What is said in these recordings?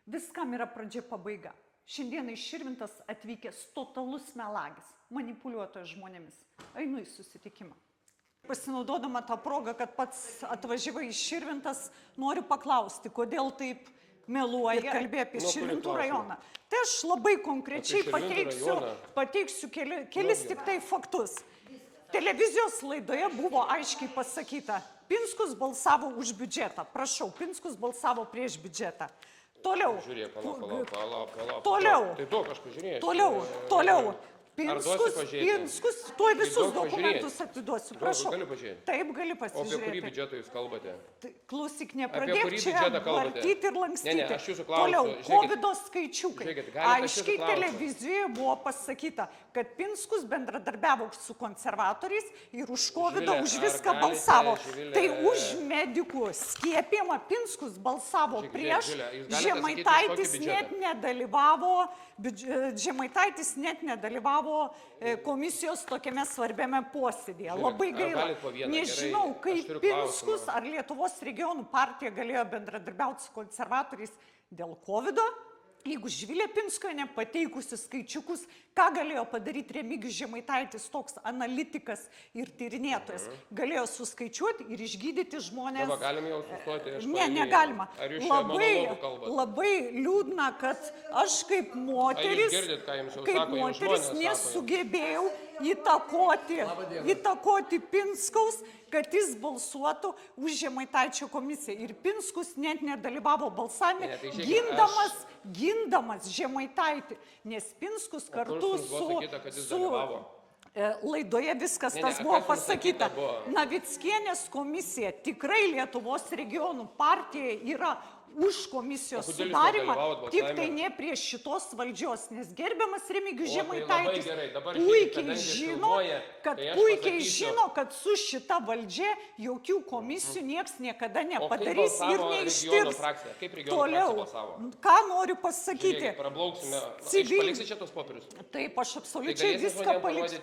Viskam yra pradžia pabaiga. Šiandieną iš Širvintos atvykęs totalus melagis, manipuliuotojas žmonėmis. Einu į susitikimą. Pasinaudodama tą progą, kad pats atvažiavai iš Širvintos, noriu paklausti, kodėl taip meluoja ir kalbėjo apie Širvintų rajoną. Tai aš labai konkrečiai pateiksiu kelis tik tai faktus. Televizijos laidoje buvo aiškiai pasakyta, Pinskus balsavo už biudžetą. Prašau, Pinskus balsavo prieš biudžetą. Toliau. Žiūrėk, palauk. Toliau. Tai daug aš pažiūrėjau. Toliau. Pinskus, tuoj visus dokumentus atiduosiu, prašau. Galiu pažiūrėti? Taip, gali pasižiūrėti. O apie kurį biudžetą jūs kalbate? Klausyk, nepradėk čia vartyti ir lankstyti. Ne, aš jūsų klausiu. Toliau, COVID skaičiukai. Aiškiai televizijoje buvo pasakyta, kad Pinskus bendradarbiavo su konservatoriais ir už COVID už viską balsavo. Tai už medikų skiepimą Pinskus balsavo prieš, Žemaitaitis net nedalyvavo komisijos tokiame svarbiame posėdėje. Labai gaila. Nežinau, kaip Pinskus ar Lietuvos regionų partija galėjo bendradarbiauti su konservatoriais dėl COVID-o. Jeigu Živilė Pinskuvienė pateikusi skaičiukus, ką galėjo padaryti Remigijus Žemaitaitis, toks analitikas ir tyrinėtojas, galėjo suskaičiuoti ir išgydyti žmonės. Dabar galim jau sustoti? Ne, negalima. Labai liūdna, kad aš kaip moteris nesugebėjau įtakoti Pinskaus, kad jis balsuotų už Žemaitaičio komisiją. Ir Pinskus net nedalyvavo balsavime, gindamas Žemaitaitį, nes Pinskus kartu su laidoje viskas tas buvo pasakyta. Navickienės komisija, tikrai Lietuvos regionų partija yra už komisijos sudarymą, tik tai ne prieš šitos valdžios, nes gerbiamas Remigijus Žemaitaitis puikiai žino, kad su šita valdžia jokių komisijų nieks niekada nepadarys ir neištirs. Toliau, ką noriu pasakyti? Taip, aš absoliučiai viską paliksiu.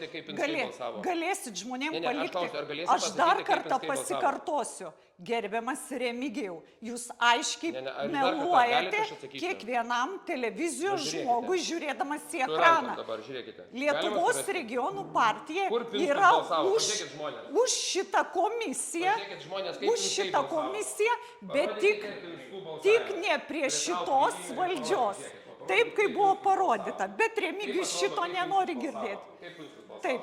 Galėsit žmonėm palikti. Aš dar kartą pasikartosiu. Gerbiamas Remigijau, jūs aiškiai meluojate kiekvienam televizijos žmogui žiūrėdamas į ekraną. Lietuvos regionų partija yra už šitą komisiją, bet tik ne prie šitos valdžios. Taip, kaip buvo parodyta, bet Remigijus šito nenori girdėti. Taip,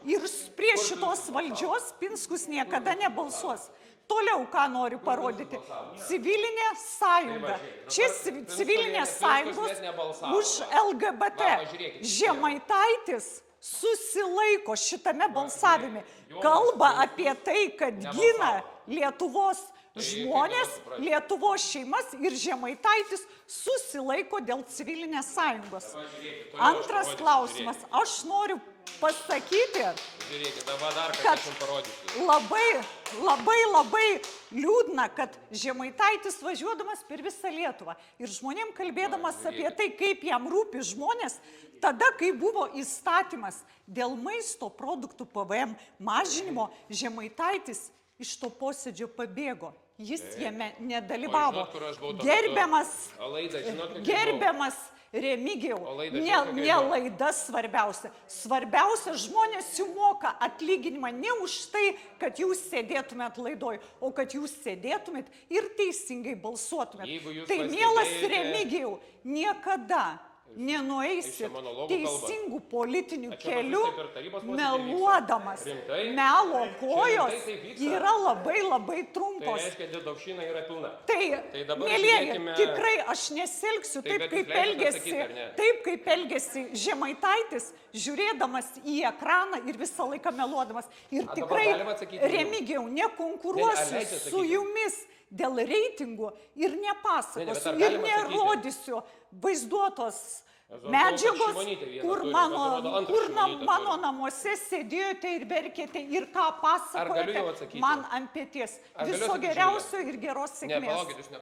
ir prie šitos valdžios Pinskus niekada nebalsuos. Toliau, ką noriu parodyti. Civilinė sąjunga. Čia civilinės sąjungos už LGBT. Žemaitaitis susilaiko šitame balsavime. Kalba apie tai, kad gina Lietuvos žmonės, Lietuvos šeimas ir Žemaitaitis susilaiko dėl civilinės sąjungos. Antras klausimas. Aš noriu pasakyti, kad labai liūdna, kad Žemaitaitis važiuodamas per visą Lietuvą ir žmonėm kalbėdamas apie tai, kaip jam rūpi žmonės, tada, kai buvo įstatymas dėl maisto produktų PVM mažinimo, Žemaitaitis iš to posėdžio pabėgo. Jis jame nedalyvavo. Gerbiamas Remigijau, ne laida svarbiausia. Svarbiausia, žmonės jų moka atlyginimą ne už tai, kad jūs sėdėtumėt laidoj, o kad jūs sėdėtumėt ir teisingai balsuotumėt. Tai mielas Remigijau, niekada nenueisit teisingų politinių kelių, meluodamas. Melo kojos yra labai trumpos. Tai, mėlieji, tikrai aš nesielgsiu taip, kaip elgėsi Žemaitaitis, žiūrėdamas į ekraną ir visą laiką meluodamas. Ir tikrai, Remigijau, nekonkuruosiu su jumis dėl reitingų ir nepasakosiu ir nerodysiu vaizduotos medžiagos, kur mano namuose sėdėjote ir verkėte ir ką pasakojate man ant peties. Viso geriausio ir geros sėkmės.